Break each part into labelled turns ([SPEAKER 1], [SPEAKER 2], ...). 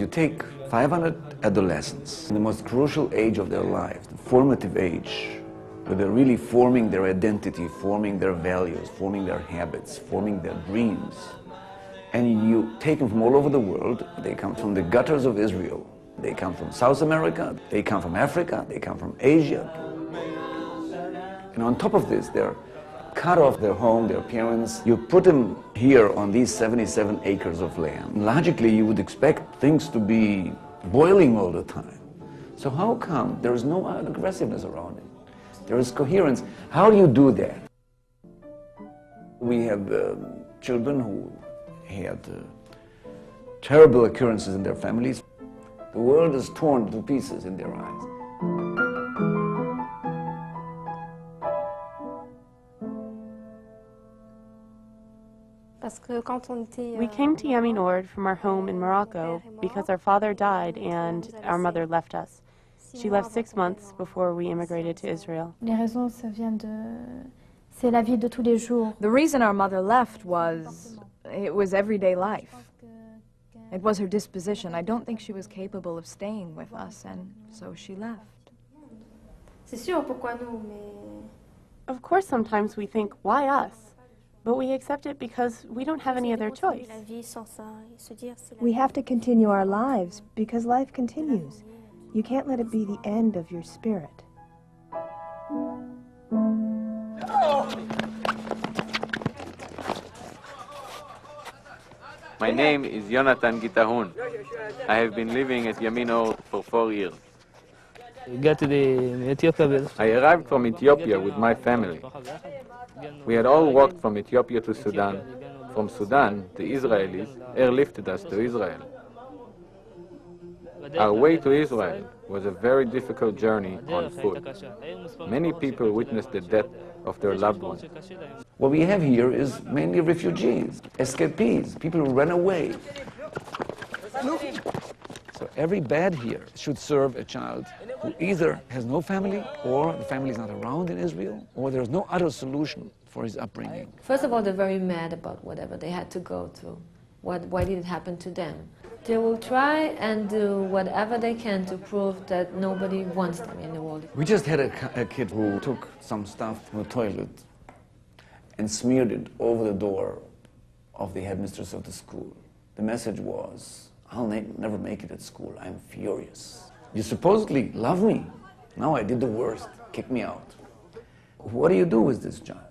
[SPEAKER 1] you take 500 adolescents in the most crucial age of their life, the formative age, where they're really forming their identity, forming their values, forming their habits, forming their dreams, and you take them from all over the world. They come from the gutters of Israel, they come from South America, they come from Africa, they come from Asia. And on top of this, they're cut off their home, their parents. You put them here on these 77 acres of land. Logically, you would expect things to be boiling all the time. So how come there is no aggressiveness around it? There is coherence. How do you do that? We have children who had terrible occurrences in their families. The world is torn to pieces in their eyes.
[SPEAKER 2] We came to Yaminord from our home in Morocco because our father died and our mother left us. She left 6 months before we immigrated to Israel.
[SPEAKER 3] The reason our mother left was, it was everyday life. It was her disposition. I don't think she was capable of staying with us, and so she left.
[SPEAKER 2] Of course, sometimes we think, why us? But we accept it because we don't have any other choice.
[SPEAKER 4] We have to continue our lives because life continues. You can't let it be the end of your spirit.
[SPEAKER 5] My name is Yonatan Gitahun. I have been living at Yaminor for 4 years. I arrived from Ethiopia with my family. We had all walked from Ethiopia to Sudan. From Sudan, the Israelis airlifted us to Israel. Our way to Israel was a very difficult journey on foot. Many people witnessed the death of their loved ones.
[SPEAKER 1] What we have here is mainly refugees, escapees, people who ran away. So every bed here should serve a child who either has no family, or the family is not around in Israel, or there's no other solution for his upbringing.
[SPEAKER 6] First of all, they're very mad about whatever they had to go through. Why did it happen to them? They will try and do whatever they can to prove that nobody wants them in the world.
[SPEAKER 1] We just had a kid who took some stuff from the toilet and smeared it over the door of the headmistress of the school. The message was, I'll never make it at school, I'm furious. You supposedly love me. No, I did the worst, kick me out. What do you do with this child?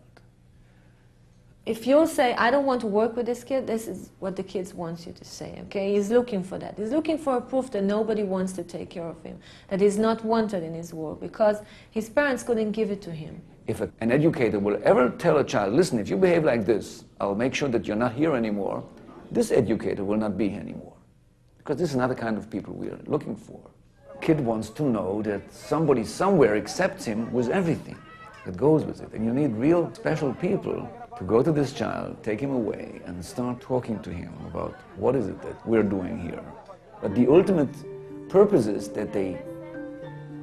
[SPEAKER 6] If you'll say, I don't want to work with this kid, this is what the kid wants you to say, okay? He's looking for that. He's looking for a proof that nobody wants to take care of him, that he's not wanted in his world because his parents couldn't give it to him.
[SPEAKER 1] If an educator will ever tell a child, listen, if you behave like this, I'll make sure that you're not here anymore, this educator will not be here anymore. Because this is not the kind of people we are looking for. Kid wants to know that somebody somewhere accepts him with everything that goes with it. And you need real special people to go to this child, take him away, and start talking to him about what is it that we're doing here. But the ultimate purpose is that they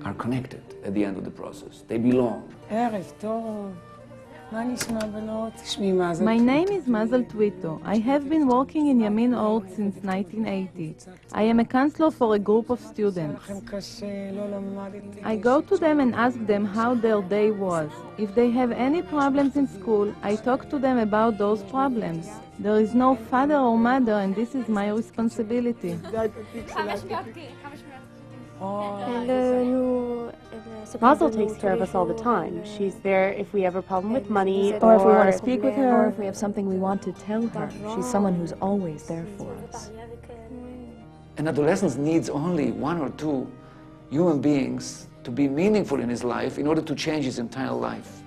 [SPEAKER 1] are connected at the end of the process. They belong.
[SPEAKER 7] My name is Mazel Twito. I have been working in Yamin Ord since 1980. I am a counselor for a group of students. I go to them and ask them how their day was. If they have any problems in school, I talk to them about those problems. There is no father or mother, and this is my responsibility.
[SPEAKER 2] Mazel takes care of us all the time. She's there if we have a problem with money,
[SPEAKER 4] Or if we want to speak with her, or if we have something we want to tell her. She's someone who's always there for us.
[SPEAKER 1] An adolescent needs only 1 or 2 human beings to be meaningful in his life in order to change his entire life.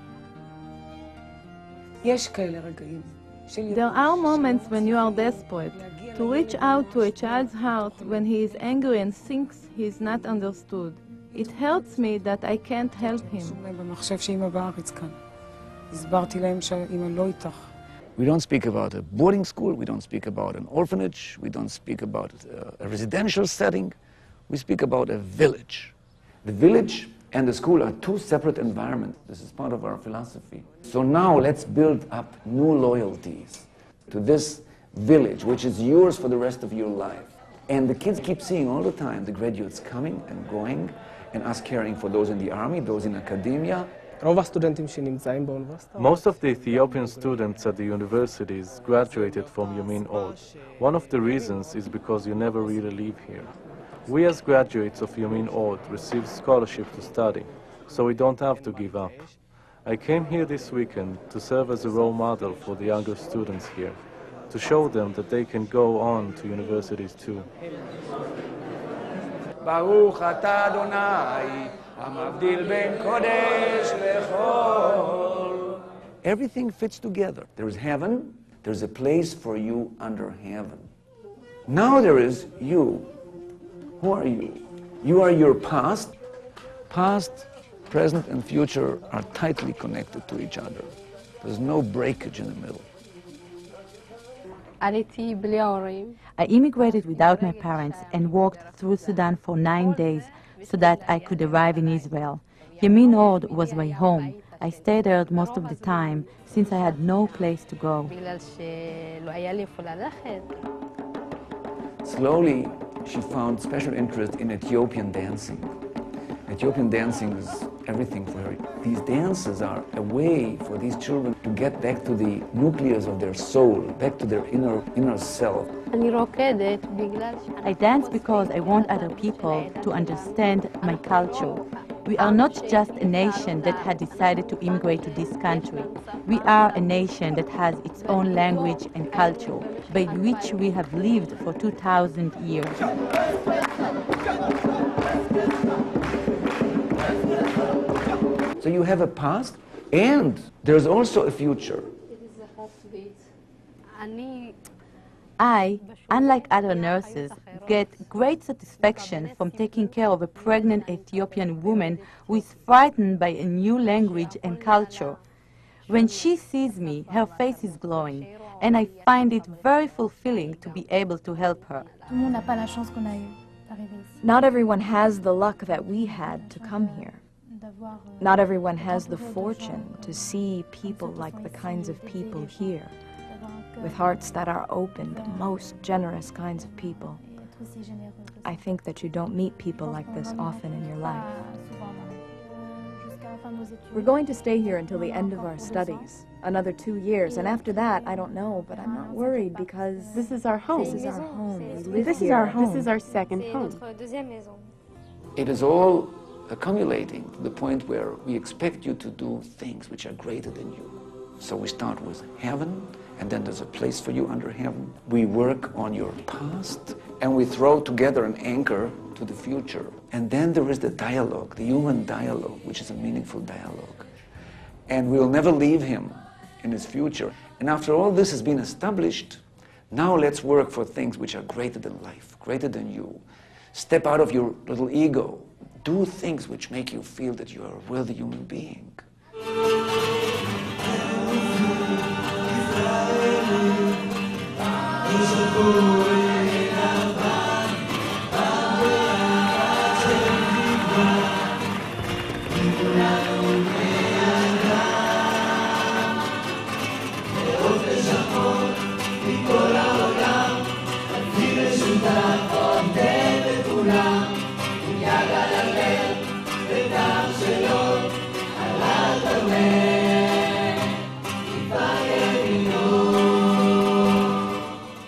[SPEAKER 7] There are moments when you are desperate to reach out to a child's heart when he is angry and thinks he is not understood. It hurts me that I can't help him.
[SPEAKER 1] We don't speak about a boarding school, we don't speak about an orphanage, we don't speak about a residential setting, we speak about a village. The village and the school are 2 separate environments. This is part of our philosophy. So now let's build up new loyalties to this village, which is yours for the rest of your life. And the kids keep seeing all the time the graduates coming and going, and us caring for those in the army, those in academia.
[SPEAKER 8] Most of the Ethiopian students at the universities graduated from Yamin Ord. One of the reasons is because you never really leave here. We as graduates of Yamin Ord receive scholarship to study, so we don't have to give up. I came here this weekend to serve as a role model for the younger students here, to show them that they can go on to universities too.
[SPEAKER 1] Baruch atah Adonai, hamavdil ben kodesh lechol. Everything fits together. There is heaven, there's a place for you under heaven. Now there is you. Who are you? You are your past. Past, present, and future are tightly connected to each other. There's no breakage in the middle.
[SPEAKER 9] I immigrated without my parents and walked through Sudan for 9 days so that I could arrive in Israel. Yamin Ord was my home. I stayed there most of the time since I had no place to go.
[SPEAKER 1] Slowly, she found special interest in Ethiopian dancing. Ethiopian dancing is everything for her. These dances are a way for these children to get back to the nucleus of their soul, back to their inner self.
[SPEAKER 9] I dance because I want other people to understand my culture. We are not just a nation that had decided to immigrate to this country. We are a nation that has its own language and culture, by which we have lived for 2,000 years.
[SPEAKER 1] So you have a past, and there's also a future.
[SPEAKER 9] I, unlike other nurses, get great satisfaction from taking care of a pregnant Ethiopian woman who is frightened by a new language and culture. When she sees me, her face is glowing, and I find it very fulfilling to be able to help her.
[SPEAKER 3] Not everyone has the luck that we had to come here. Not everyone has the fortune to see people like the kinds of people here, with hearts that are open, the most generous kinds of people. I think that you don't meet people like this often in your life. We're going to stay here until the end of our studies, another 2 years, and after that, I don't know, but I'm not worried because
[SPEAKER 2] this is our home.
[SPEAKER 3] This is our home. We live
[SPEAKER 2] This
[SPEAKER 3] here.
[SPEAKER 2] is our home. This is our second home.
[SPEAKER 1] It is all accumulating to the point where we expect you to do things which are greater than you. So we start with heaven, and then there's a place for you under heaven. We work on your past, and we throw together an anchor to the future. And then there is the dialogue, the human dialogue, which is a meaningful dialogue. And we'll never leave him in his future. And after all this has been established, now let's work for things which are greater than life, greater than you. Step out of your little ego. Do things which make you feel that you are a worthy human being.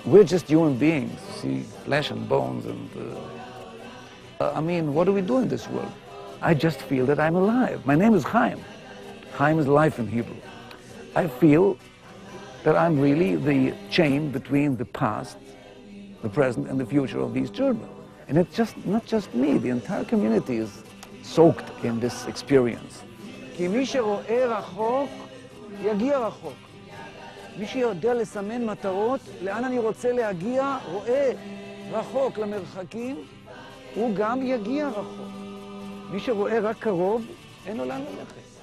[SPEAKER 1] We're just human beings, see, flesh and bones, and I mean, what do we do in this world? I just feel that I'm alive. My name is Chaim. Chaim is life in Hebrew. I feel that I'm really the chain between the past, the present, and the future of these children. And it's just not just me, the entire community is soaked in this experience.
[SPEAKER 10] כי מי שרואה רחוק, יגיע רחוק. מי שיודע לסמן מטרות, לאן אני רוצה להגיע, רואה רחוק למרחקים, הוא גם יגיע רחוק. מי שרואה רק קרוב, אין לו לאן ללכת.